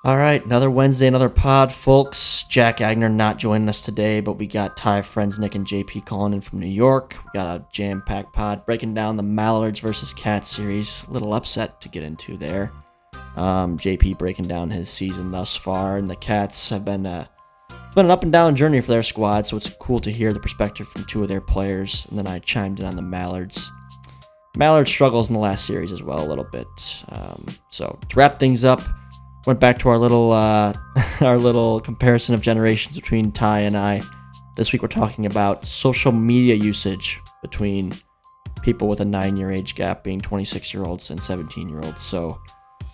All right, another Wednesday, another pod, folks. Jack Agner not joining us today, but we got Ty Nick, and JP calling in from New York. We got a jam-packed pod breaking down the Mallards versus Cats series. Little upset to get into there. JP breaking down his season thus far, and the Cats have been it's been an up and down journey for their squad, so it's cool to hear the perspective from two of their players. And then I chimed in on the Mallards. Mallard struggles in the last series as well a little bit. So to wrap things up, went back to our little comparison of generations between Ty and I. This week we're talking about social media usage between people with a 9-year age gap, being 26-year-olds and 17-year-olds. So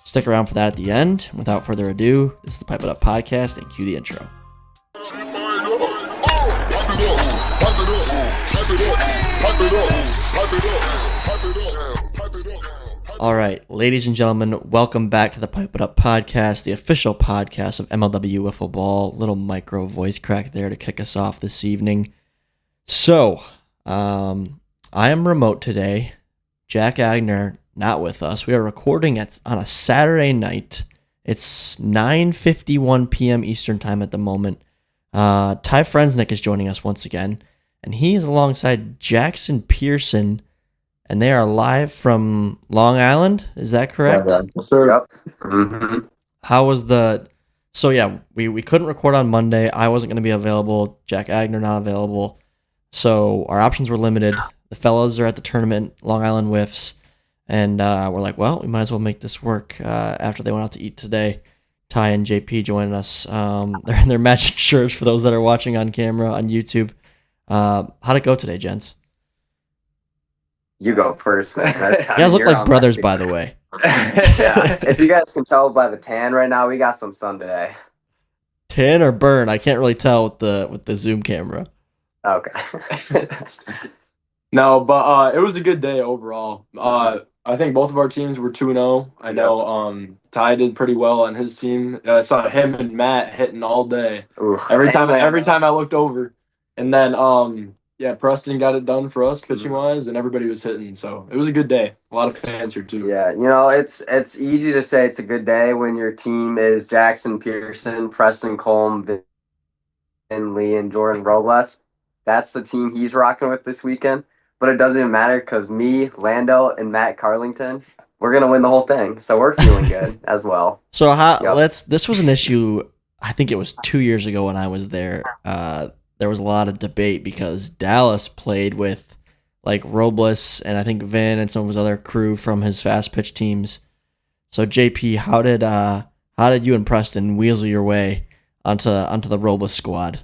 stick around for that at the end. Without further ado, this is the Pipe It Up podcast, and cue the intro. All right, ladies and gentlemen, welcome back to the Pipe It Up podcast, the official podcast of MLW Wiffle Ball. Little micro voice crack there to kick us off this evening. So, I am remote today. Jack Agner not with us. We are recording on a Saturday night. It's 9:51 p.m. Eastern time at the moment. Ty Nick is joining us once again, and he is alongside Jaxen Pearson, and they are live from Long Island. Is that correct? Yes, sir. Yep. Mm-hmm. How was the... So, yeah, we couldn't record on Monday. I wasn't going to be available. Jack Agner not available. So our options were limited. The fellas are at the tournament, Long Island Wiffs, and we're like, well, we might as well make this work after they went out to eat today. Ty and JP joining us. They're in their matching shirts for those that are watching on camera on YouTube. How'd it go today, gents? You go first. You guys look like brothers, by the way. Yeah. If you guys can tell by the tan right now, we got some sun today. Tan or burn? I can't really tell with the Zoom camera. Okay. No, but it was a good day overall. I think both of our teams were 2-0. I know Ty did pretty well on his team. I saw him and Matt hitting all day. Ooh, every time I looked over. And then Preston got it done for us pitching wise, and everybody was hitting. So it was a good day. A lot of fans here too. Yeah, it's easy to say it's a good day when your team is Jaxen Pearson, Preston Colm, Vin Lee, and Jordan Robles. That's the team he's rocking with this weekend. But it doesn't even matter because me, Lando, and Matt Carlington, we're gonna win the whole thing. So we're feeling good as well. So this was an issue. I think it was 2 years ago when I was there. There was a lot of debate because Dallas played with like Robles and I think Vin and some of his other crew from his fast pitch teams. So JP, how did you and Preston weasel your way onto the Robles squad?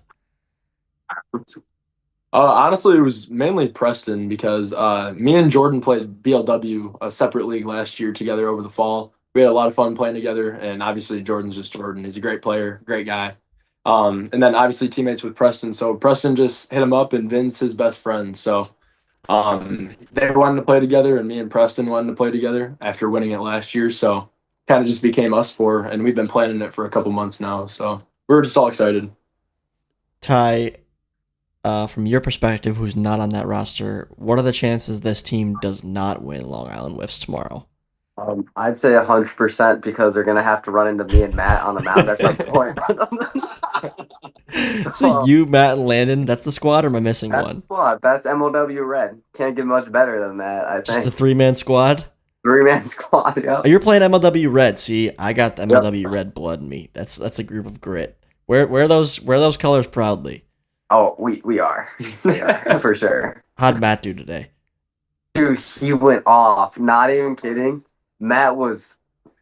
Honestly, it was mainly Preston because me and Jordan played BLW, a separate league last year together over the fall. We had a lot of fun playing together, and obviously Jordan's just Jordan. He's a great player, great guy. And then obviously teammates with Preston. So Preston just hit him up, and Vin's his best friend. So they wanted to play together, and me and Preston wanted to play together after winning it last year. So kind of just became us four, and we've been planning it for a couple months now. So we're just all excited. Ty, from your perspective, who's not on that roster, what are the chances this team does not win Long Island Wiffs tomorrow? I'd say 100% because they're gonna have to run into me and Matt on the mound. That's not the point. So you, Matt, and Landon, that's the squad, or am I missing That's one? the squad. That's MLW Red. Can't get much better than that, I think. Just the 3-man squad? 3-man squad, yeah. Oh, you're playing MLW Red. See, I got the MLW Red blood in me. That's a group of grit. Wear those colors proudly. Oh, we are. Yeah, for sure. How'd Matt do today? Dude, he went off. Not even kidding. Matt was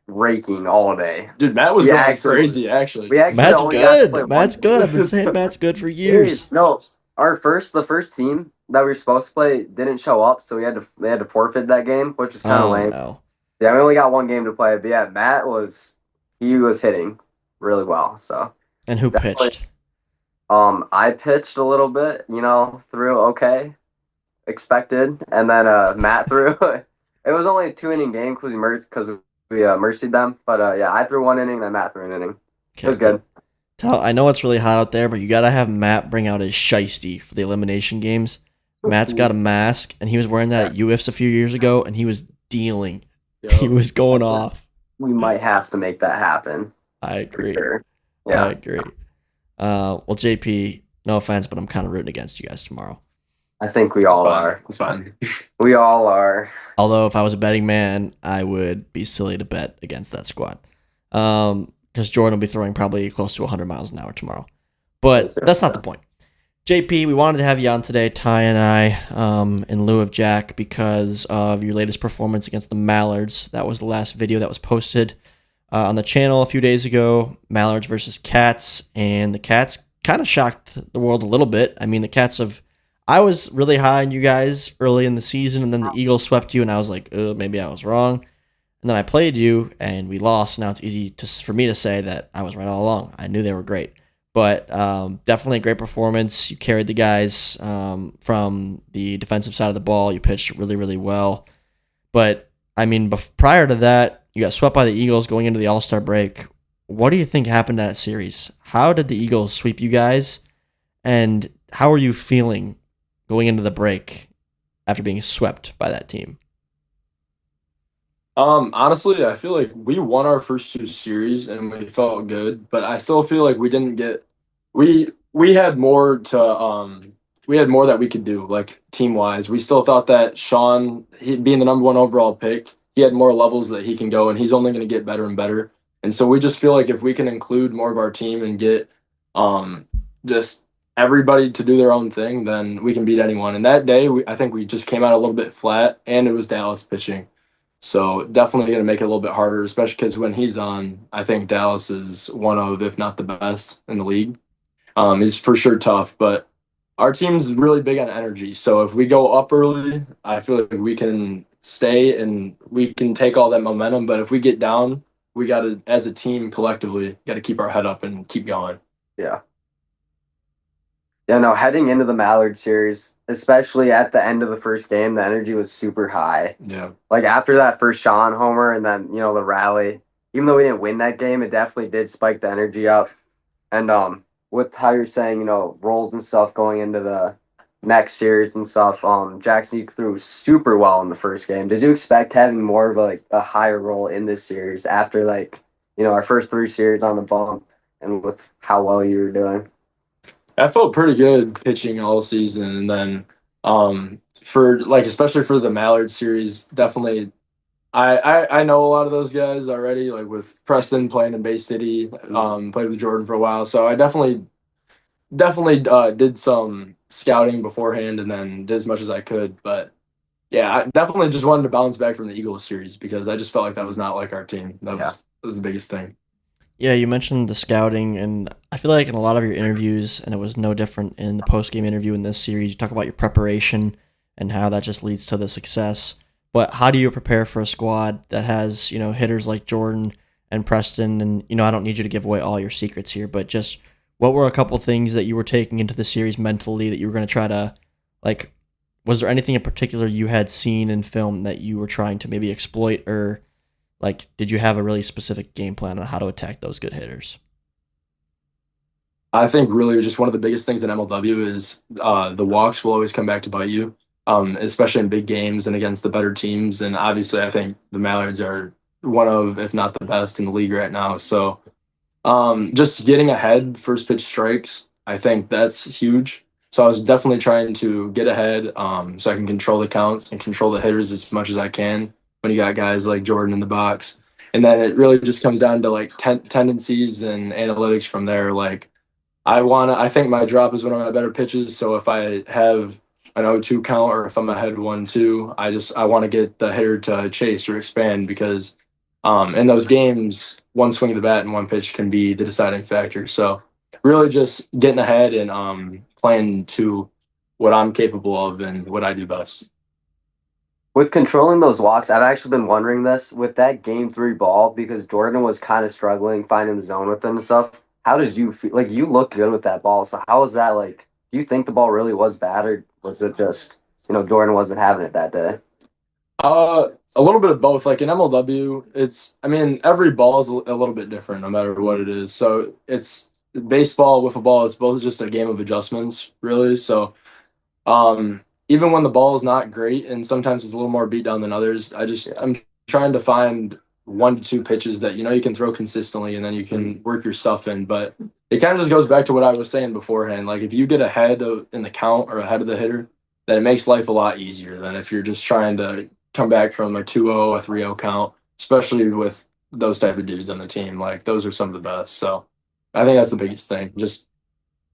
raking all day. Dude, Matt was going crazy, actually. Matt's good. Matt's good. I've been saying Matt's good for years. No, the first team that we were supposed to play didn't show up, so they had to forfeit that game, which was kind of lame. No. Yeah, we only got one game to play, but yeah, Matt was hitting really well. So. And who pitched? I pitched a little bit, threw okay, expected, and then Matt threw. It was only a 2-inning game because we mercied them, but I threw 1 inning, then Matt threw an inning. Okay, it was good. I know it's really hot out there, but you gotta have Matt bring out his shiesty for the elimination games. Matt's got a mask, and he was wearing that at UFs a few years ago, and he was dealing. He was going off. We might have to make that happen. I for agree. sure. I Yeah, agree. Well, JP, no offense, but I'm kind of rooting against you guys tomorrow. I think we It's all fine. are. It's fine. We all are. Although if I was a betting man, I would be silly to bet against that squad. Because Jordan will be throwing probably close to 100 miles an hour tomorrow. But that's not the point. JP, we wanted to have you on today, Ty and I, in lieu of Jack, because of your latest performance against the Mallards. That was the last video that was posted on the channel a few days ago. Mallards versus Cats, and the Cats kind of shocked the world a little bit. I mean, the Cats have. I was really high on you guys early in the season, and then the Eagles swept you, and I was like, maybe I was wrong. And then I played you, and we lost. Now it's easy for me to say that I was right all along. I knew they were great. But definitely a great performance. You carried the guys from the defensive side of the ball. You pitched really, really well. But, I mean, prior to that, you got swept by the Eagles going into the All-Star break. What do you think happened to that series? How did the Eagles sweep you guys? And how are you feeling going into the break after being swept by that team? Honestly, I feel like we won our first two series and we felt good, but I still feel like we didn't get we had more to we had more that we could do, like team wise. We still thought that Sean, he being the number one overall pick, he had more levels that he can go, and he's only going to get better and better. And so we just feel like if we can include more of our team and get just everybody to do their own thing, then we can beat anyone. And that day, I think we just came out a little bit flat, and it was Dallas pitching. So definitely going to make it a little bit harder, especially because when he's on, I think Dallas is one of, if not the best in the league. He's for sure tough, but our team's really big on energy. So if we go up early, I feel like we can stay and we can take all that momentum. But if we get down, we got to, as a team collectively, got to keep our head up and keep going. Yeah. Yeah, no, heading into the Mallard series, especially at the end of the first game, the energy was super high. Yeah. Like after that first Sean homer and then, the rally, even though we didn't win that game, it definitely did spike the energy up. And with how you're saying, roles and stuff going into the next series and stuff, Jackson, you threw super well in the first game. Did you expect having more of a higher role in this series after our first three series on the bump and with how well you were doing? I felt pretty good pitching all season, and then for like especially for the Mallard series, definitely I know a lot of those guys already, like with Preston playing in Bay City, played with Jordan for a while, so I definitely did some scouting beforehand, and then did as much as I could. But yeah, I definitely just wanted to bounce back from the Eagles series because I just felt like that was not like our team. That was the biggest thing. Yeah, you mentioned the scouting, and I feel like in a lot of your interviews, and it was no different in the post-game interview in this series, you talk about your preparation and how that just leads to the success. But how do you prepare for a squad that has, hitters like Jordan and Preston? And, I don't need you to give away all your secrets here, but just what were a couple things that you were taking into the series mentally that you were going to try to, like, was there anything in particular you had seen in film that you were trying to maybe exploit, or like, did you have a really specific game plan on how to attack those good hitters? I think really just one of the biggest things in MLW is the walks will always come back to bite you, especially in big games and against the better teams. And obviously, I think the Mallards are one of, if not the best in the league right now. So just getting ahead, first pitch strikes, I think that's huge. So I was definitely trying to get ahead so I can control the counts and control the hitters as much as I can when you got guys like Jordan in the box. And then it really just comes down to like tendencies and analytics from there. Like I think my drop is one of my better pitches. So if I have an 0-2 count or if I'm ahead 1-2, I want to get the hitter to chase or expand because in those games, one swing of the bat and one pitch can be the deciding factor. So really just getting ahead and playing to what I'm capable of and what I do best. With controlling those walks, I've actually been wondering this with that game three ball because Jordan was kind of struggling finding the zone with him and stuff. How did you feel? Like you look good with that ball. So how was that like? Do you think the ball really was bad or was it just, Jordan wasn't having it that day? A little bit of both. Like in MLW, I mean, every ball is a little bit different no matter what it is. So it's baseball, wiffle ball, it's both just a game of adjustments, really. So even when the ball is not great and sometimes it's a little more beat down than others, I'm trying to find 1 to 2 pitches that you can throw consistently, and then you can work your stuff in. But it kind of just goes back to what I was saying beforehand. Like if you get ahead in the count or ahead of the hitter, then it makes life a lot easier than if you're just trying to come back from a 2-0, a 3-0 count, especially with those type of dudes on the team. Like those are some of the best. So I think that's the biggest thing. Just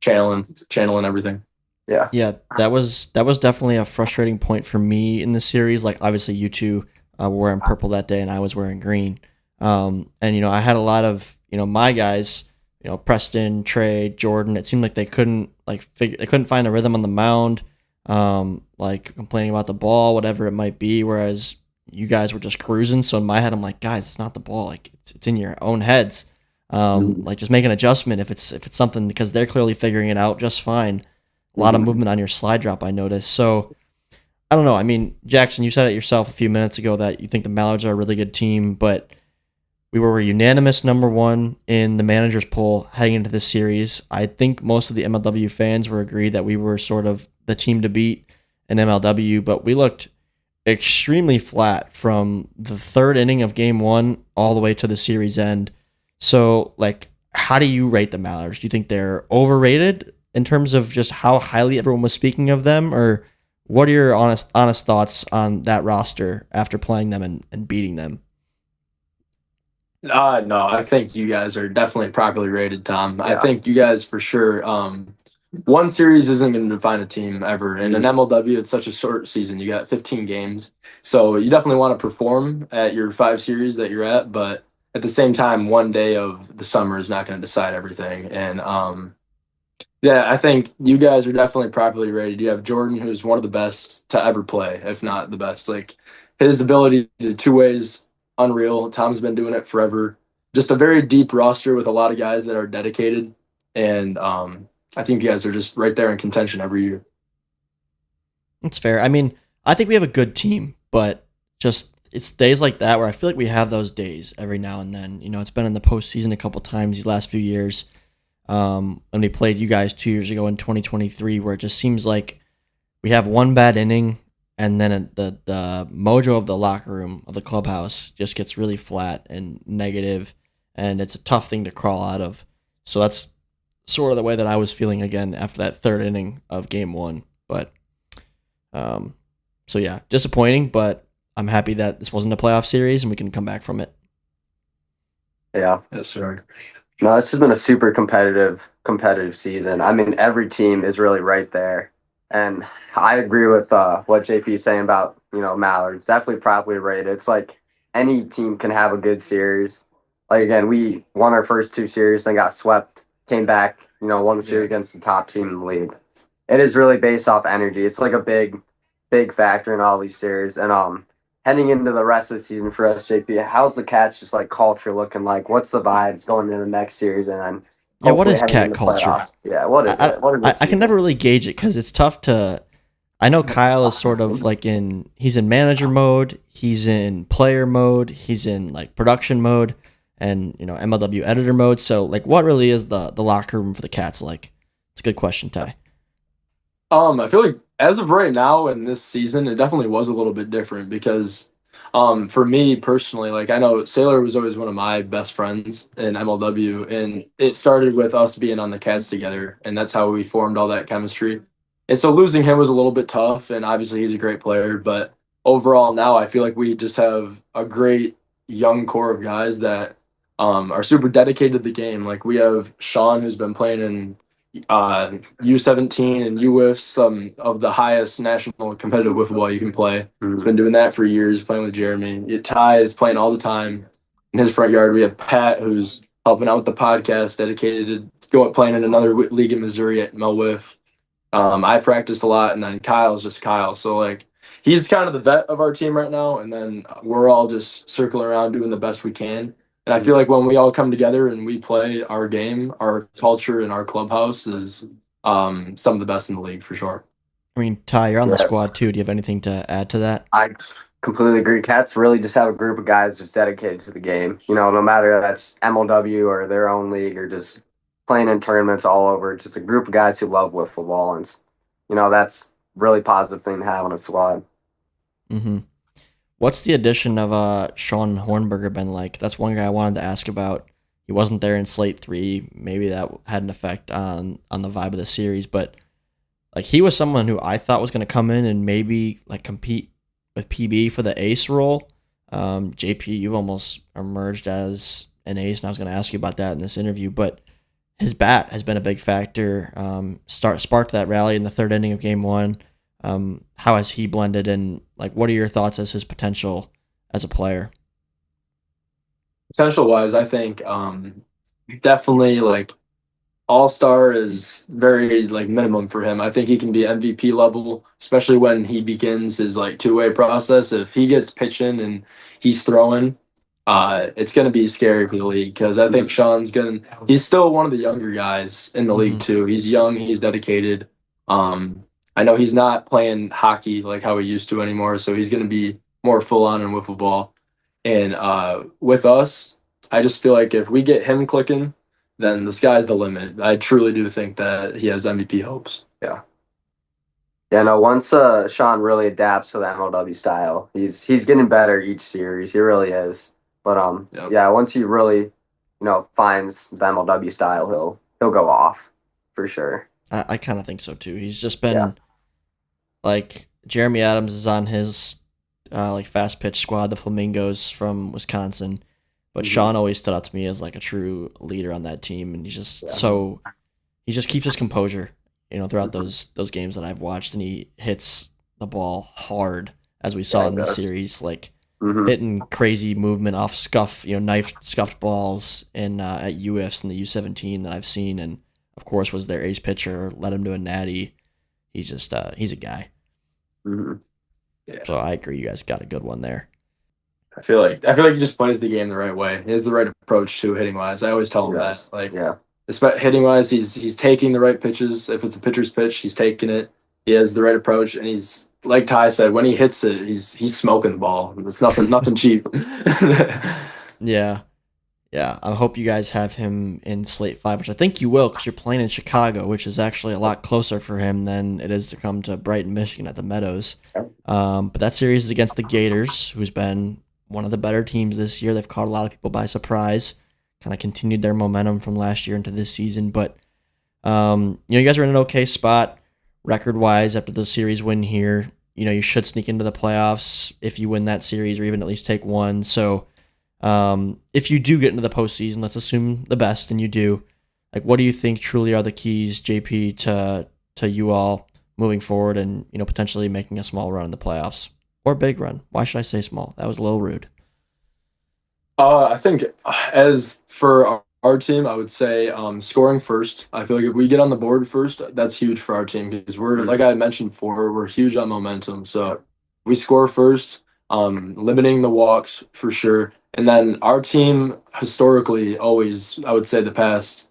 channeling everything. Yeah. Yeah, that was definitely a frustrating point for me in the series. Like obviously you two were wearing purple that day and I was wearing green. And I had a lot of my guys, Preston, Trey, Jordan. It seemed like they couldn't they couldn't find a rhythm on the mound, like complaining about the ball, whatever it might be. Whereas you guys were just cruising. So in my head, I'm like, guys, it's not the ball. Like it's in your own heads. Like just make an adjustment if it's something, because they're clearly figuring it out just fine. A lot of movement on your slide drop, I noticed. So I don't know. I mean, Jaxen, you said it yourself a few minutes ago that you think the Mallards are a really good team, but we were unanimous #1 in the managers poll heading into this series. I think most of the MLW fans were agreed that we were sort of the team to beat in MLW, but we looked extremely flat from the third inning of game 1 all the way to the series end. So, how do you rate the Mallards? Do you think they're overrated in terms of just how highly everyone was speaking of them, or what are your honest thoughts on that roster after playing them and beating them? No, I think you guys are definitely properly rated, Tom. Yeah. I think you guys for sure. One series isn't going to define a team ever. In an MLW, it's such a short season. You got 15 games. So you definitely want to perform at your 5 series that you're at. But at the same time, one day of the summer is not going to decide everything. And yeah, I think you guys are definitely properly rated. You have Jordan, who's one of the best to ever play, if not the best. Like his ability to 2 ways, unreal. Tom's been doing it forever. Just a very deep roster with a lot of guys that are dedicated. And I think you guys are just right there in contention every year. That's fair. I mean, I think we have a good team, but just it's days like that where I feel like we have those days every now and then. It's been in the postseason a couple times these last few years. When we played you guys 2 years ago in 2023, where it just seems like we have one bad inning and then the mojo of the locker room, of the clubhouse, just gets really flat and negative, and it's a tough thing to crawl out of. So that's sort of the way that I was feeling again after that third inning of game 1. But so yeah, disappointing, but I'm happy that this wasn't a playoff series and we can come back from it. Yeah. Yes, sir. No, this has been a super competitive season. I mean, every team is really right there. And I agree with what JP is saying about, Mallards. Definitely properly rated. It's like any team can have a good series. Like, again, we won our first 2 series, then got swept, came back, won the series against the top team in the league. It is really based off energy. It's like a big factor in all these series. And heading into the rest of the season for us, JP, how's the Cats just culture looking like? What's the vibes going into the next series? And then Yeah, what is heading cat into culture? playoffs? Yeah, what is it? What is it? I can never really gauge it because it's tough to. I know Kyle is sort of he's in manager mode, he's in player mode, he's in production mode, and MLW editor mode. So what really is the locker room for the Cats like? It's a good question, Ty. I feel like as of right now in this season, it definitely was a little bit different because for me personally, I know Saylor was always one of my best friends in MLW, and it started with us being on the Cats together, and that's how we formed all that chemistry. And so losing him was a little bit tough, and obviously he's a great player, but overall now I feel like we just have a great young core of guys that are super dedicated to the game. Like we have Sean, who's been playing in U17 and Wiffs, some of the highest national competitive wiffle ball you can play. He's been doing that for years, playing with Jeremy. Ty is playing all the time in his front yard. We have Pat, who's helping out with the podcast, dedicated to playing in another league in Missouri at Melwiff. I practiced a lot, and then Kyle's just Kyle. So he's kind of the vet of our team right now, and then we're all just circling around doing the best we can. And I feel like when we all come together and we play our game, our culture and our clubhouse is some of the best in the league for sure. I mean, Ty, you're on the squad too. Do you have anything to add to that? I completely agree. Cats really just have a group of guys just dedicated to the game. No matter that's MLW or their own league or just playing in tournaments all over. Just a group of guys who love wiffle ball, and that's really positive thing to have on a squad. Mm-hmm. What's the addition of Sean Hornberger been like? That's one guy I wanted to ask about. He wasn't there in Slate 3. Maybe that had an effect on the vibe of the series, but like he was someone who I thought was going to come in and maybe like compete with PB for the ace role. JP, you've almost emerged as an ace, and I was going to ask you about that in this interview, but his bat has been a big factor. Sparked that rally in the third inning of Game 1. How has he blended in? Like, what are your thoughts as his potential as a player? Potential wise, I think definitely like all-star is very like minimum for him. I think he can be MVP level, especially when he begins his like two-way process. If he gets pitching and he's throwing, it's gonna be scary for the league because I think he's still one of the younger guys in the league too. He's young, he's dedicated. I know he's not playing hockey like how he used to anymore, so he's gonna be more full on in wiffle ball. And with us, I just feel like if we get him clicking, then the sky's the limit. I truly do think that he has MVP hopes. Yeah. Yeah, no, once Sean really adapts to the MLW style, he's getting better each series. He really is. But Yep. yeah, once he really, finds the MLW style, he'll go off for sure. I kind of think so too. He's just been like Jeremy Adams is on his like fast pitch squad, the Flamingos from Wisconsin. But Sean always stood out to me as like a true leader on that team, and he's just he just keeps his composure, throughout those games that I've watched, and he hits the ball hard, as we saw in this series, like hitting crazy movement off knife scuffed balls in at UFs and the U17 that I've seen, and of course was their ace pitcher, led him to a natty. He's just he's a guy. Yeah. So I agree, you guys got a good one there. I feel like he just plays the game the right way. He has the right approach to hitting wise. I always tell him that. Like, hitting wise, he's taking the right pitches. If it's a pitcher's pitch, he's taking it. He has the right approach, and he's like Ty said, when he hits it, he's smoking the ball. It's nothing cheap. Yeah. I hope you guys have him in Slate 5, which I think you will, because you're playing in Chicago, which is actually a lot closer for him than it is to come to Brighton, Michigan at the Meadows. But that series is against the Gators, who's been one of the better teams this year. They've caught a lot of people by surprise, kind of continued their momentum from last year into this season. But, you guys are in an okay spot record-wise after the series win here. You should sneak into the playoffs if you win that series or even at least take one. So if you do get into the postseason, let's assume the best, and you do, like, what do you think truly are the keys, JP, to you all moving forward and, potentially making a small run in the playoffs? Or big run. Why should I say small? That was a little rude. I think as for our team, I would say scoring first. I feel like if we get on the board first, that's huge for our team because we're, like I mentioned before, we're huge on momentum. So we score first, limiting the walks for sure. And then our team historically always, I would say the past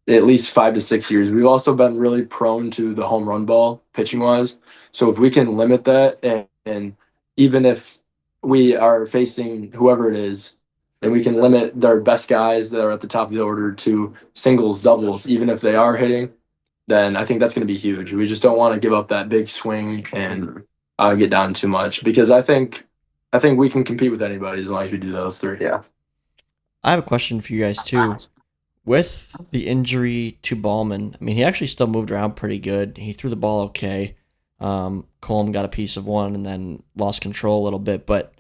at least 5 to 6 years, we've also been really prone to the home run ball pitching wise. So if we can limit that and even if we are facing whoever it is, and we can limit their best guys that are at the top of the order to singles, doubles, even if they are hitting, then I think that's going to be huge. We just don't want to give up that big swing and get down too much because I think we can compete with anybody as long as we do those three. Yeah. I have a question for you guys too. With the injury to Ballman, I mean, he actually still moved around pretty good. He threw the ball okay. Colm got a piece of one and then lost control a little bit. But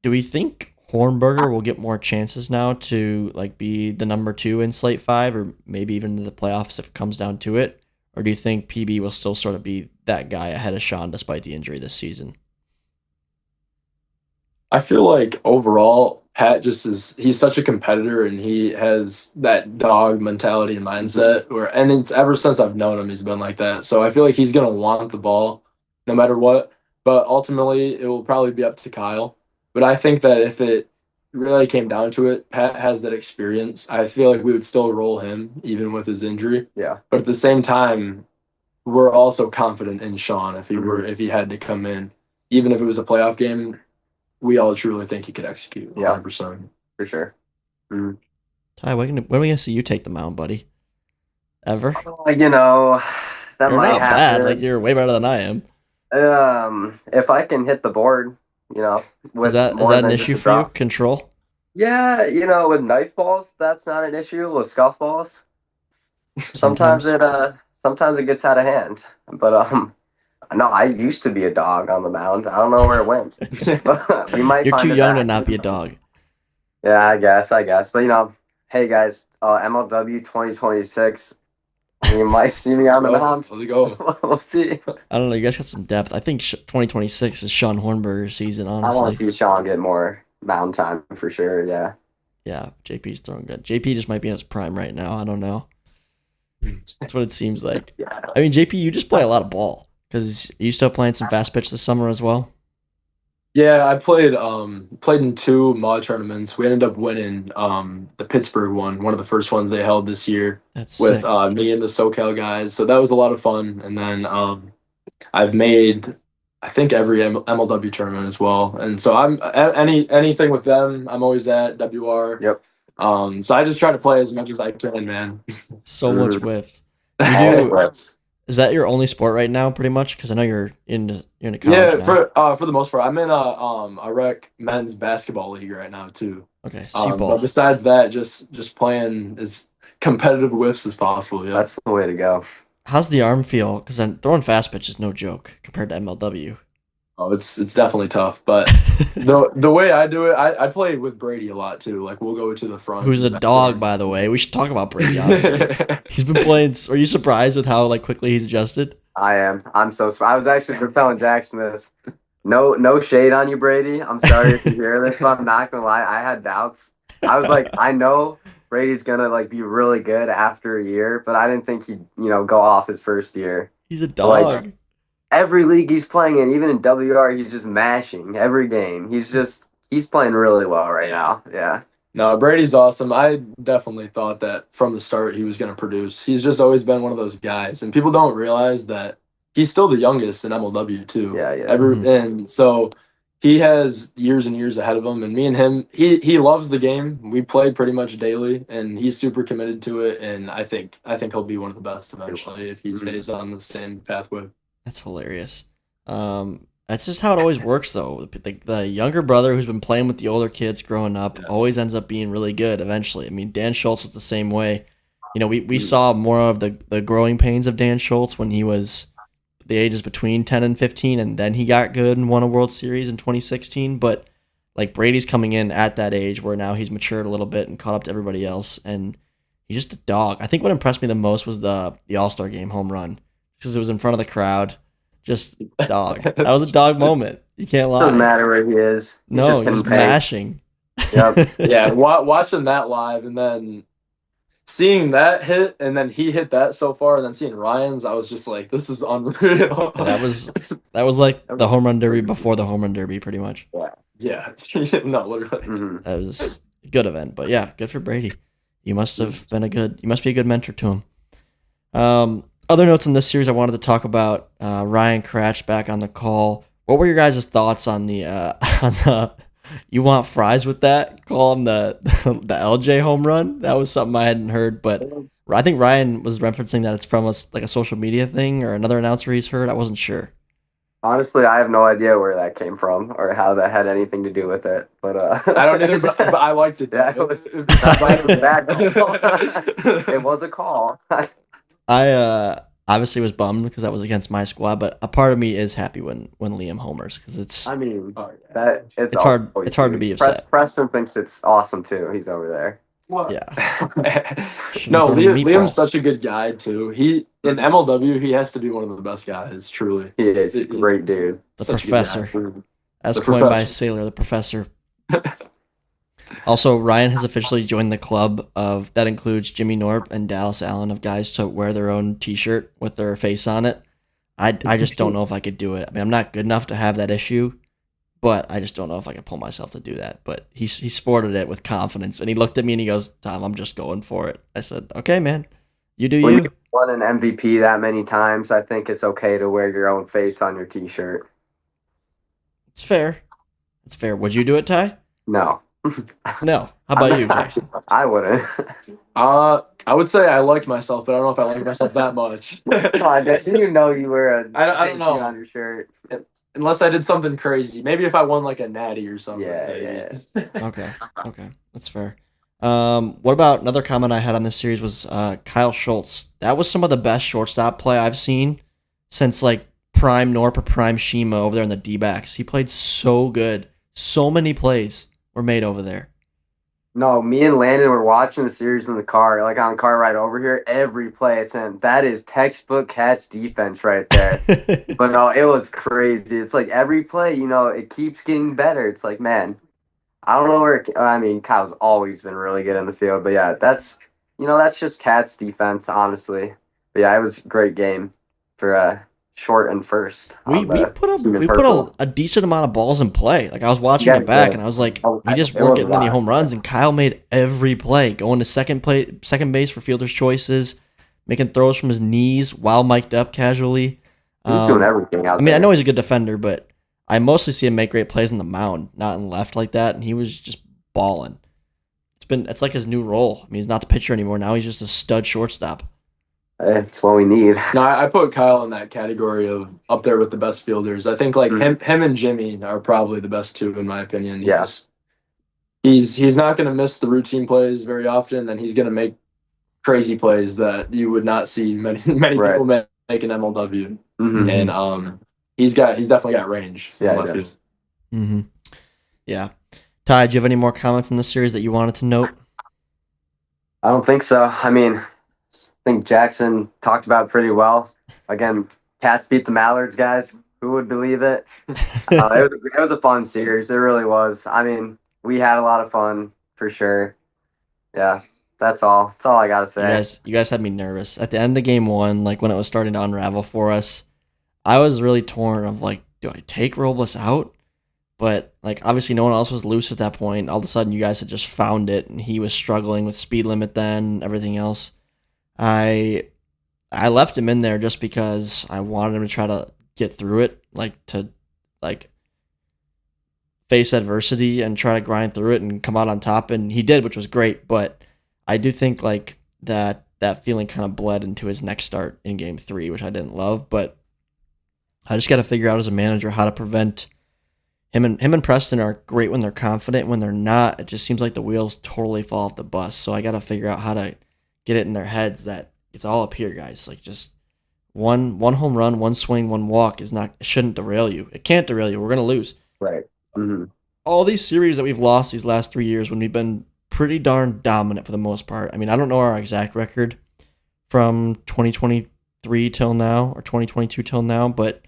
do we think Hornberger will get more chances now to like be the number 2 in Slate 5 or maybe even in the playoffs if it comes down to it? Or do you think PB will still sort of be that guy ahead of Sean despite the injury this season? I feel like overall, Pat he's such a competitor and he has that dog mentality and mindset and it's ever since I've known him, he's been like that. So I feel like he's going to want the ball no matter what, but ultimately it will probably be up to Kyle. But I think that if it really came down to it, Pat has that experience. I feel like we would still roll him even with his injury. Yeah. But at the same time, we're also confident in Sean if he had to come in, even if it was a playoff game. We all truly think he could execute 100%. For sure. Mm-hmm. Ty, when are we going to see you take the mound, buddy? Ever? That you're might not happen. bad. Like, you're way better than I am. If I can hit the board, with Is that more an than issue just a for you? drop. Control? Yeah, with knife balls, that's not an issue. With scuff balls, Sometimes. sometimes it gets out of hand. But no, I used to be a dog on the mound. I don't know where it went. But we might You're too find it young to back. not be a dog. Yeah, I guess. But hey guys, MLW 2026. You might see me on the mound. Let's go. We'll see. I don't know. You guys got some depth. I think 2026 is Sean Hornberger's season, I want honestly. to see Sean get more mound time for sure. Yeah. Yeah, JP's throwing good. JP just might be in his prime right now. I don't know. That's what it seems like. Yeah. I mean, JP, you just play a lot of ball because you still playing some fast pitch this summer as well. Yeah, I played in 2 mod tournaments. We ended up winning the Pittsburgh one of the first ones they held this year That's with sick. me and the SoCal guys. So that was a lot of fun. And then I've made I think every MLW tournament as well. And so I'm anything with them, I'm always at WR. Yep. So I just try to play as much as I can, man. So much whiffs. All You the do. whips. Is that your only sport right now, pretty much? Because I know you're into college Yeah, now. for the most part, I'm in a rec men's basketball league right now too. Okay, so you But ball. besides that, just playing as competitive whiffs as possible. Yeah. That's the way to go. How's the arm feel? Because throwing fast pitch is no joke compared to MLW. Oh, it's definitely tough, but the way I do it, I play with Brady a lot too. Like we'll go to the front. Who's a dog, by the way. We should talk about Brady, honestly. He's been playing. Are you surprised with how quickly he's adjusted? I am. I was actually telling Jackson this. No shade on you, Brady. I'm sorry if you hear this, but I'm not gonna lie. I had doubts. I was like, I know Brady's gonna be really good after a year, but I didn't think he'd go off his first year. He's a dog. Like, every league he's playing in, even in WR, he's just mashing every game. He's playing really well right now. Yeah. No, Brady's awesome. I definitely thought that from the start he was going to produce. He's just always been one of those guys, and people don't realize that he's still the youngest in MLW too. Yeah, yeah. And so he has years and years ahead of him. And me and him, he loves the game. We play pretty much daily, and he's super committed to it. And I think he'll be one of the best eventually if he stays on the same pathway. That's hilarious. That's just how it always works, though. The younger brother who's been playing with the older kids growing up always ends up being really good eventually. I mean, Dan Schultz was the same way. We saw more of the growing pains of Dan Schultz when he was the ages between 10 and 15, and then he got good and won a World Series in 2016. But Brady's coming in at that age where now he's matured a little bit and caught up to everybody else, and he's just a dog. I think what impressed me the most was the All-Star Game home run because it was in front of the crowd. Just dog. That was a dog moment. You can't lie. Doesn't matter where he is. No, he's mashing. Yep. Yeah, watching that live and then seeing that hit and then he hit that so far and then seeing Ryan's, I was just like, this is unreal. That was like the home run derby before the home run derby, pretty much. Yeah. No, literally. Mm-hmm. That was a good event, but yeah, good for Brady. You must be a good mentor to him. Other notes in this series I wanted to talk about, Ryan Kracht back on the call. What were your guys' thoughts on the you want fries with that call on the LJ home run? That was something I hadn't heard, but I think Ryan was referencing that it's from a social media thing or another announcer he's heard. I wasn't sure. Honestly, I have no idea where that came from or how that had anything to do with it. But I don't either, but I liked it. Yeah, it was not like it was a bad call. It was a call. I obviously was bummed because that was against my squad, but a part of me is happy when Liam homers because it's. I mean, it's hard. It's hard to be upset. Preston thinks it's awesome too. He's over there. What? Yeah. No, Liam's such a good guy too. He in MLW, he has to be one of the best guys. Truly, he is a great dude. The professor, as coined by Sailor, the professor. Also, Ryan has officially joined the club that includes Jimmy Norp and Dallas Allen of guys to wear their own T-shirt with their face on it. I just don't know if I could do it. I mean, I'm not good enough to have that issue, but I just don't know if I could pull myself to do that. But he sported it with confidence, and he looked at me and he goes, "Tom, I'm just going for it." I said, "Okay, man, you do when you." You've won an MVP that many times, I think it's okay to wear your own face on your T-shirt. It's fair. It's fair. Would you do it, Ty? No. No. How about you, Jackson? I wouldn't. I would say I like myself, but I don't know if I like myself that much. Come on, Jackson, you wear a I don't know on your shirt. unless I did something crazy. Maybe if I won like a natty or something. Yeah. Okay, that's fair. What about another comment I had on this series was Kyle Schultz. That was some of the best shortstop play I've seen since like prime Norp or prime Shima over there in the D-backs. He played so good. So many plays were made over there. No, me and Landon were watching the series in the car, like on the car ride over here. Every play it's in. That is textbook Cats defense right there. But no, it was crazy. It's like every play, it keeps getting better. It's like, man, I don't know I mean, Kyle's always been really good in the field, but yeah, that's just Cats defense, honestly. But yeah, it was a great game for short and first. We put a decent amount of balls in play. Like I was watching it back, and I was like, we just weren't getting any home runs. And Kyle made every play, going to second base for fielder's choices, making throws from his knees while mic'd up casually. He's doing everything out there. I mean, I know he's a good defender, but I mostly see him make great plays on the mound, not in left like that. And he was just balling. It's like his new role. I mean, he's not the pitcher anymore. Now he's just a stud shortstop. It's what we need. No, I put Kyle in that category of up there with the best fielders. I think like him and Jimmy are probably the best two in my opinion. Yes. He's not going to miss the routine plays very often, and he's going to make crazy plays that you would not see many people make in MLW. Mm-hmm. And he's definitely got range. Yeah, he does. Mm-hmm. Yeah. Ty, do you have any more comments on this series that you wanted to note? I don't think so. I mean, I think Jaxen talked about it pretty well. Again, Cats beat the Mallards, guys. Who would believe it? It was a fun series. It really was. I mean, we had a lot of fun for sure. Yeah, that's all. That's all I gotta say. You guys had me nervous at the end of game one. Like when it was starting to unravel for us, I was really torn of like, do I take Robles out? But like obviously no one else was loose at that point. All of a sudden, you guys had just found it, and he was struggling with speed limit then and everything else. I left him in there just because I wanted him to try to get through it, to face adversity and try to grind through it and come out on top, and he did, which was great. But I do think like that feeling kind of bled into his next start in game 3, which I didn't love. But I just got to figure out as a manager how to prevent him and Preston are great when they're confident. When they're not, it just seems like the wheels totally fall off the bus. So I got to figure out how to get it in their heads that it's all up here, guys. Like just one home run, one swing, one walk shouldn't derail you. It can't derail you. We're gonna lose. Right. Mm-hmm. All these series that we've lost these last 3 years when we've been pretty darn dominant for the most part. I mean, I don't know our exact record from 2023 till now or 2022 till now, but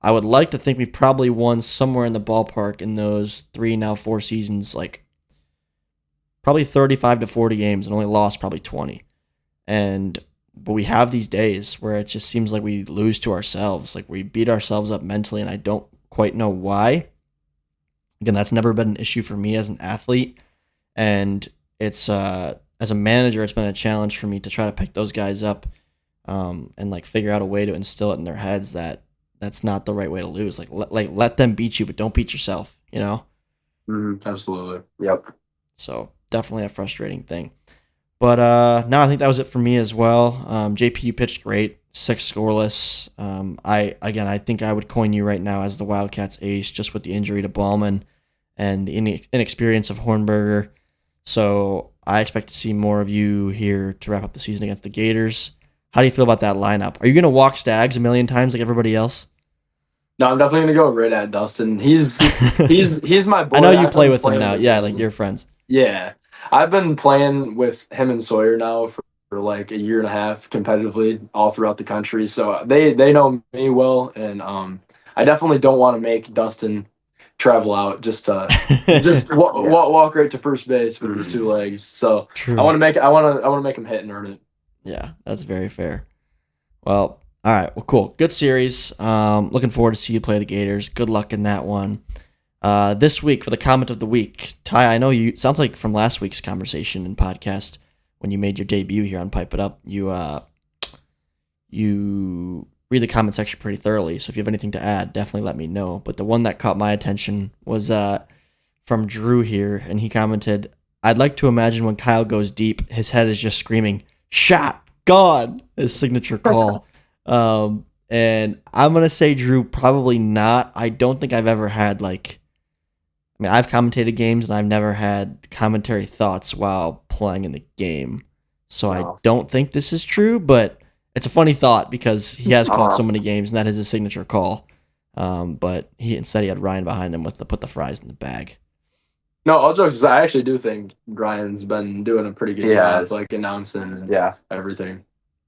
I would like to think we've probably won somewhere in the ballpark in those 4 seasons, like probably 35 to 40 games, and only lost probably 20. But we have these days where it just seems like we lose to ourselves, like we beat ourselves up mentally, and I don't quite know why. Again, that's never been an issue for me as an athlete, and it's as a manager, it's been a challenge for me to try to pick those guys up and like figure out a way to instill it in their heads that that's not the right way to lose. Like let them beat you, but don't beat yourself. Mm-hmm. Absolutely. Yep. So definitely a frustrating thing. But no, I think that was it for me as well. JP, you pitched great, 6 scoreless. I think I would coin you right now as the Wildcats ace, just with the injury to Ballman and the inexperience of Hornberger. So I expect to see more of you here to wrap up the season against the Gators. How do you feel about that lineup? Are you going to walk Stags a million times like everybody else? No, I'm definitely gonna go right at Dustin. He's my boy. I know you play with him now. Yeah, like you're friends. Yeah, I've been playing with him and Sawyer now for like a year and a half competitively all throughout the country. So they know me well, and I definitely don't want to make Dustin travel out just to walk right to first base with his 2 legs. So True. I want to make him hit and earn it. Yeah, that's very fair. Well, all right. Well, cool. Good series. Looking forward to see you play the Gators. Good luck in that one. This week for the comment of the week, Ty, I know you. Sounds like from last week's conversation and podcast when you made your debut here on Pipe It Up, you read the comment section pretty thoroughly. So if you have anything to add, definitely let me know. But the one that caught my attention was from Drew here, and he commented, "I'd like to imagine when Kyle goes deep, his head is just screaming, 'Shot, gone!' His signature call." And I'm going to say Drew, probably not. I don't think I've ever had I've commentated games and I've never had commentary thoughts while playing in the game. So I don't think this is true, but it's a funny thought because he has called so many games and that is his signature call. But he had Ryan behind him with put the fries in the bag. No, all jokes aside, I actually do think Ryan's been doing a pretty good job, like announcing and everything.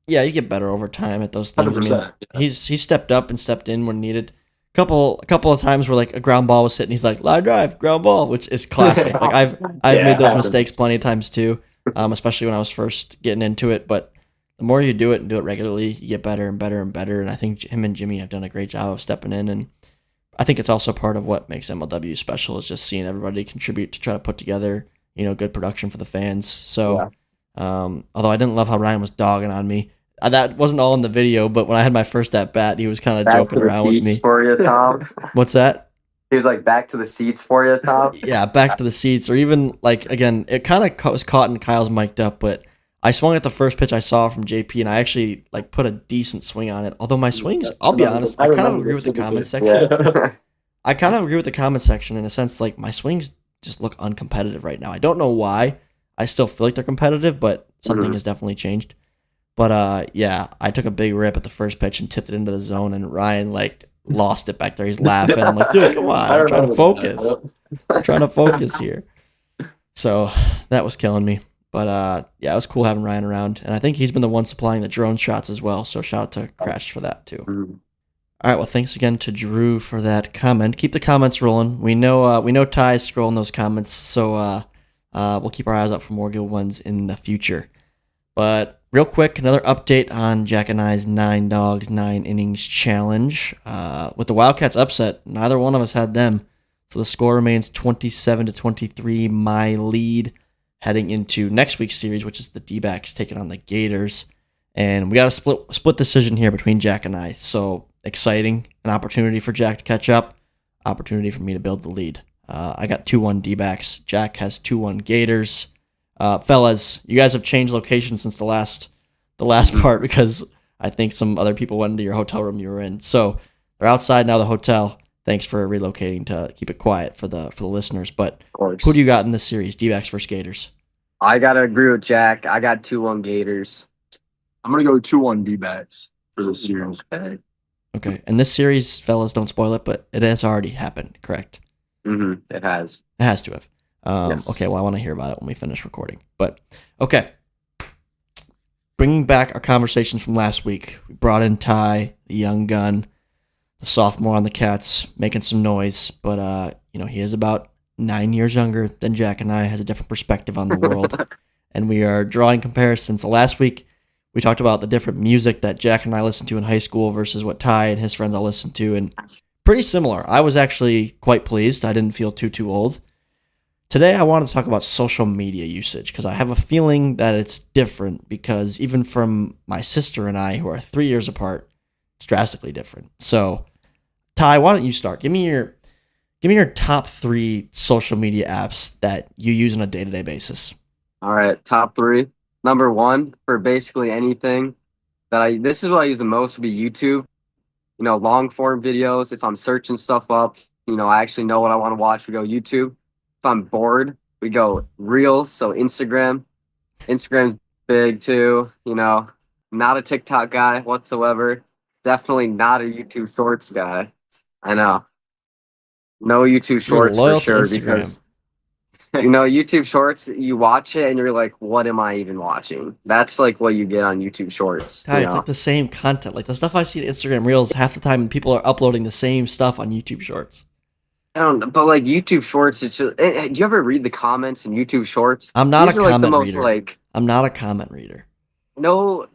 Yeah, you get better over time at those things. 100%, He's stepped up and stepped in when needed. Couple of times where like a ground ball was hit and he's like line drive ground ball, which is classic. Like I've made those mistakes plenty of times too, especially when I was first getting into it. But the more you do it and do it regularly, you get better and better and better. And I think him and Jimmy have done a great job of stepping in. And I think it's also part of what makes MLW special is just seeing everybody contribute to try to put together good production for the fans. So although I didn't love how Ryan was dogging on me. That wasn't all in the video, but when I had my first at bat, he was kind of joking around with me. For you, Tom. What's that? He was like, back to the seats for you, Tom. Yeah, back to the seats, or even again, it kind of was caught in Kyle's mic'd up, but I swung at the first pitch I saw from JP, and I actually put a decent swing on it. Although my swings, I'll be honest, I kind of agree with the comment section. Yeah. I kind of agree with the comment section in a sense, like my swings just look uncompetitive right now. I don't know why. I still feel like they're competitive, but something has definitely changed. But I took a big rip at the first pitch and tipped it into the zone, and Ryan lost it back there. He's laughing. I'm like, dude, come on, I'm trying to focus. I'm trying to focus here. So that was killing me. But it was cool having Ryan around, and I think he's been the one supplying the drone shots as well. So shout out to Kracht for that too. All right, well, thanks again to Drew for that comment. Keep the comments rolling. We know Ty's scrolling those comments, so we'll keep our eyes out for more good ones in the future. But real quick, another update on Jack and I's 9 Dogs, 9 Innings challenge. With the Wildcats upset, neither one of us had them. So the score remains 27-23, my lead, heading into next week's series, which is the D-backs taking on the Gators. And we got a split decision here between Jack and I. So exciting, an opportunity for Jack to catch up, opportunity for me to build the lead. I got 2-1 D-backs. Jack has 2-1 Gators. Fellas, you guys have changed location since the last part because I think some other people went into your hotel room you were in. So they're outside now, the hotel. Thanks for relocating to keep it quiet for the listeners. But who do you got in this series, D-backs versus Gators? I got to agree with Jack. I got 2-1 Gators. I'm going to go 2-1 D-backs for this series. Okay. And this series, fellas, don't spoil it, but it has already happened, correct? Mm-hmm. It has. It has to have. Yes. Okay, well, I want to hear about it when we finish recording. But, okay. Bringing back our conversations from last week, we brought in Ty, the young gun, the sophomore on the Cats, making some noise. But, he is about 9 years younger than Jack and I, has a different perspective on the world. And we are drawing comparisons. So last week, we talked about the different music that Jack and I listened to in high school versus what Ty and his friends all listened to. And pretty similar. I was actually quite pleased. I didn't feel too old. Today, I wanted to talk about social media usage because I have a feeling that it's different because even from my sister and I, who are 3 years apart, it's drastically different. So, Ty, why don't you start? Give me your top 3 social media apps that you use on a day-to-day basis. All right, top 3. Number 1 for basically anything this is what I use the most would be YouTube. Long form videos. If I'm searching stuff up, I actually know what I want to watch. We go YouTube. If I'm bored, we go Reels, so Instagram. Instagram's big too, Not a TikTok guy whatsoever. Definitely not a YouTube Shorts guy. I know. No YouTube Shorts for sure because YouTube Shorts, you watch it and you're like, what am I even watching? That's like what you get on YouTube Shorts. It's like the same content. Like the stuff I see in Instagram Reels, half the time people are uploading the same stuff on YouTube Shorts. I don't know, but like YouTube Shorts, it's just. Do you ever read the comments in YouTube Shorts? I'm not a comment reader. I'm not a comment reader. No,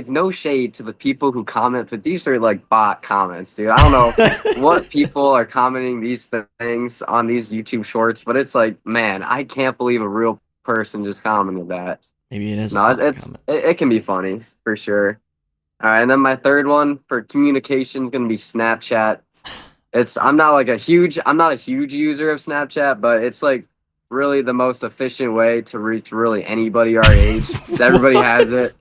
no shade to the people who comment, but these are like bot comments, dude. I don't know what people are commenting these things on these YouTube Shorts, but it's like, man, I can't believe a real person just commented that. Maybe it is. No, it can be funny for sure. All right, and then my third one for communication is gonna be Snapchat. I'm not a huge user of Snapchat, but it's like really the most efficient way to reach really anybody our age. Everybody has it.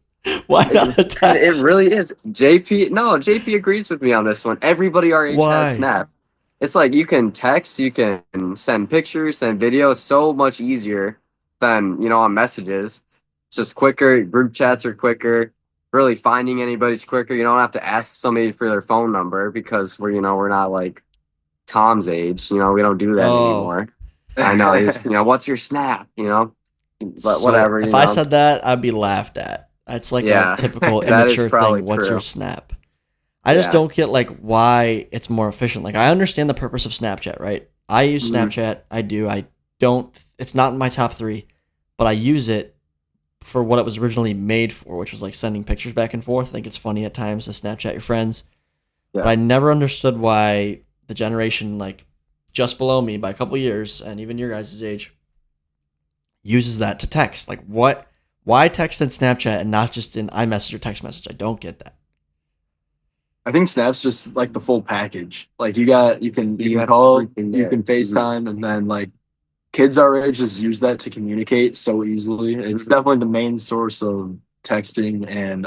Why not a text? It really is. JP agrees with me on this one. Everybody our age Why? has Snap. It's like you can text, you can send pictures, send videos, so much easier than, on messages. It's just quicker. Group chats are quicker. Really finding anybody's quicker. You don't have to ask somebody for their phone number because we're not like Tom's age. We don't do that anymore. I know. What's your Snap? But whatever. If I said that, I'd be laughed at. That's like a typical immature thing. What's your Snap? I just don't get like why it's more efficient. Like I understand the purpose of Snapchat, right? I use Snapchat. I do. I don't. It's not in my top 3, but I use it for what it was originally made for, which was like sending pictures back and forth. I think it's funny at times to Snapchat your friends. Yeah. But I never understood why the generation like just below me by a couple years, and even your guys' age, uses that to text. Like what? Why text in Snapchat and not just in iMessage or text message? I don't get that. I think Snap's just like the full package. Like you can call, you can FaceTime, and then like kids our age just use that to communicate so easily. It's definitely the main source of texting, and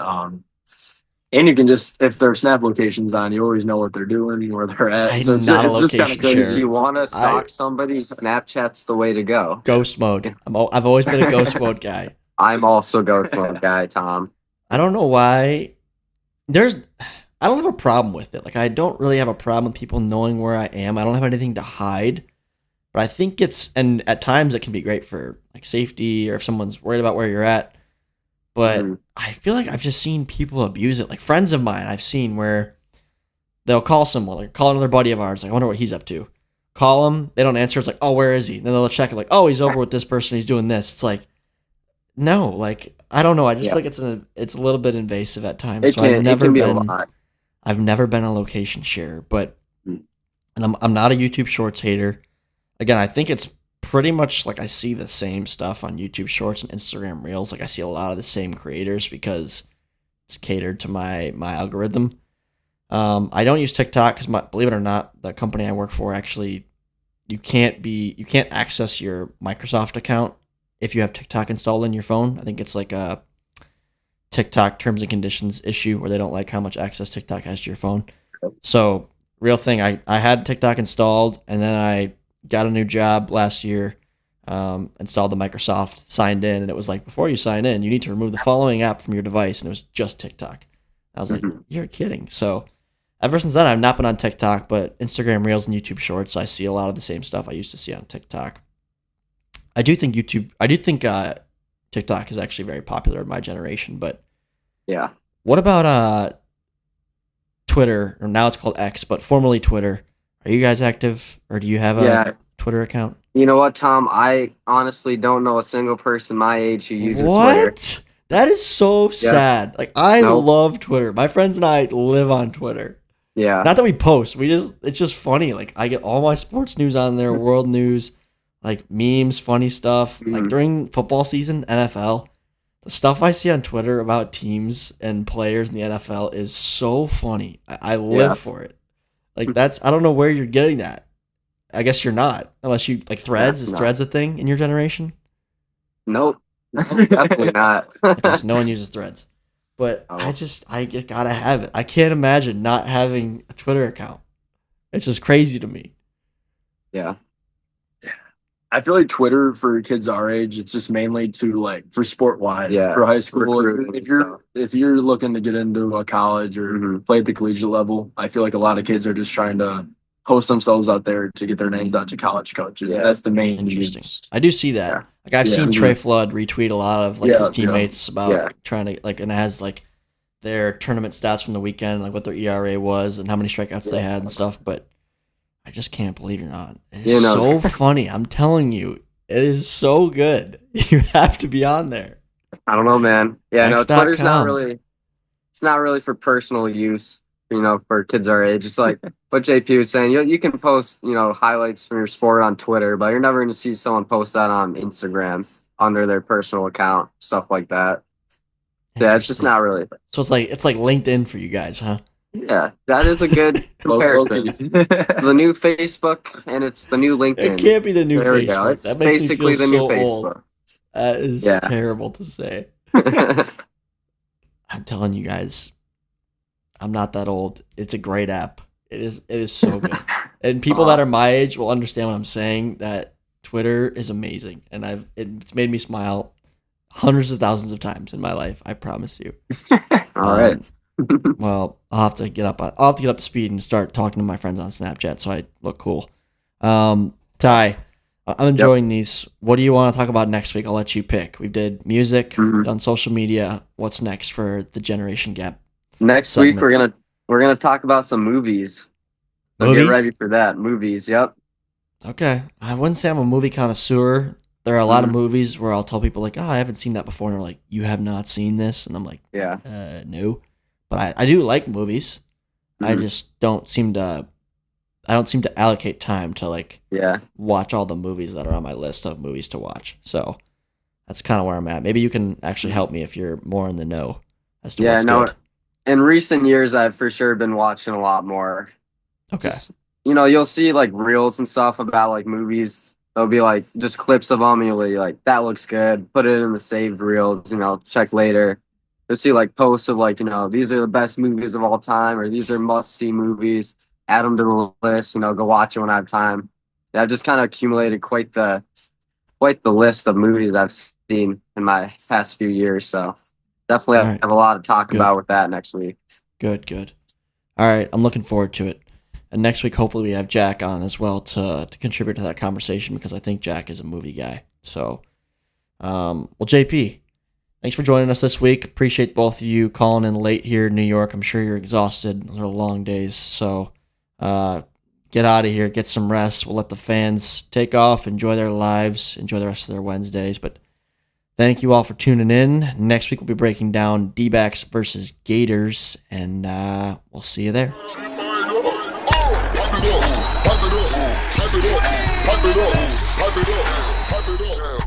you can just, if their Snap location's on, you always know what they're doing, where they're at. So it's just kind of crazy. If you want to stalk somebody, Snapchat's the way to go. Ghost mode. I've always been a ghost mode guy. I'm also ghost mode guy, Tom. I don't know why. I don't have a problem with it. Like, I don't really have a problem with people knowing where I am. I don't have anything to hide. But I think and at times it can be great for like safety or if someone's worried about where you're at. But I feel like I've just seen people abuse it. Like friends of mine I've seen where they'll call someone, like call another buddy of ours. Like, I wonder what he's up to. Call him. They don't answer. It's like, oh, where is he? And then they'll check it like, oh, he's over with this person. He's doing this. It's like, no, like, I don't know. I just feel like it's a little bit invasive at times. It can be a lot. I've never been a location sharer, but and I'm not a YouTube Shorts hater. Again, I think it's pretty much like I see the same stuff on YouTube Shorts and Instagram Reels. Like I see a lot of the same creators because it's catered to my algorithm. I don't use TikTok because believe it or not, the company I work for actually you can't access your Microsoft account if you have TikTok installed in your phone. I think it's like a TikTok terms and conditions issue where they don't like how much access TikTok has to your phone. So real thing, I had TikTok installed and then I got a new job last year, installed the Microsoft, signed in, and it was like, before you sign in, you need to remove the following app from your device, and it was just TikTok. I was like, you're kidding. So ever since then, I've not been on TikTok, but Instagram Reels and YouTube Shorts, I see a lot of the same stuff I used to see on TikTok. I do think TikTok is actually very popular in my generation, but yeah. What about Twitter, or now it's called X, but formerly Twitter? Are you guys active, or do you have a Twitter account? You know what, Tom? I honestly don't know a single person my age who uses Twitter. What? That is so sad. Like, I love Twitter. My friends and I live on Twitter. Yeah. Not that we post. It's just funny. Like, I get all my sports news on there, world news, like memes, funny stuff. Like during football season, NFL, the stuff I see on Twitter about teams and players in the NFL is so funny. I live for it. Like I don't know where you're getting that. I guess you're not, unless you like Threads. Is Threads a thing in your generation? Nope. Definitely not. I guess no one uses Threads. But I gotta have it. I can't imagine not having a Twitter account. It's just crazy to me. Yeah. I feel like Twitter for kids our age, it's just mainly to like for sport wise. Yeah. For high school. If you're looking to get into a college or play at the collegiate level, I feel like a lot of kids are just trying to post themselves out there to get their names out to college coaches. Yeah. That's the main interesting. Use. I do see that. Yeah. Like I've seen Trey Flood retweet a lot of like his teammates about trying to like, and it has like their tournament stats from the weekend, like what their ERA was and how many strikeouts they had and stuff. But I just can't believe you're not. It's so funny. I'm telling you, it is so good. You have to be on there. I don't know, man. Yeah, Twitter's not really. It's not really for personal use. For kids our age. It's like what JP was saying. You can post, highlights from your sport on Twitter, but you're never going to see someone post that on Instagram under their personal account, stuff like that. Yeah, it's just not really. So it's like LinkedIn for you guys, huh? Yeah, that is a good comparison. It's the new Facebook and it's the new LinkedIn. It can't be the new Facebook. Go. It's that makes basically me feel the new so Facebook. Old. That is terrible to say. I'm telling you guys, I'm not that old. It's a great app. It is so good. And people that are my age will understand what I'm saying, that Twitter is amazing. And it's made me smile hundreds of thousands of times in my life, I promise you. All right. Well, I'll have to get up to speed and start talking to my friends on Snapchat so I look cool. Ty, I'm enjoying these. What do you want to talk about next week? I'll let you pick. We did music, on social media. What's next for the Generation Gap? Next segment? week we're gonna talk about some movies. So Movies? get ready for that. Movies, yep. Okay. I wouldn't say I'm a movie connoisseur. There are a lot of movies where I'll tell people like, "Oh, I haven't seen that before," and they're like, "You have not seen this?" And I'm like, Yeah. No. But I do like movies. I just don't seem to allocate time to like watch all the movies that are on my list of movies to watch. So that's kind of where I'm at. Maybe you can actually help me if you're more in the know as to what's good. In recent years, I've for sure been watching a lot more. Okay. Just, you'll see like reels and stuff about like movies. There'll be like just clips of them. You'll be like, that looks good. Put it in the saved reels. Check later. You'll see like posts of like, these are the best movies of all time, or these are must see movies. Add them to the list. Go watch it when I have time. Yeah, I've just kind of accumulated quite the list of movies I've seen in my past few years. So definitely have a lot to talk about with that next week. Good. All right, I'm looking forward to it. And next week, hopefully, we have Jack on as well to contribute to that conversation, because I think Jack is a movie guy. So, well, JP, thanks for joining us this week. Appreciate both of you calling in late here in New York. I'm sure you're exhausted. Those are long days. So, get out of here, get some rest. We'll let the fans take off, enjoy their lives, enjoy the rest of their Wednesdays. But thank you all for tuning in. Next week, we'll be breaking down D-backs versus Gators, and we'll see you there. Pipe it up, pipe it up, pipe it up, pipe it up, pipe it up.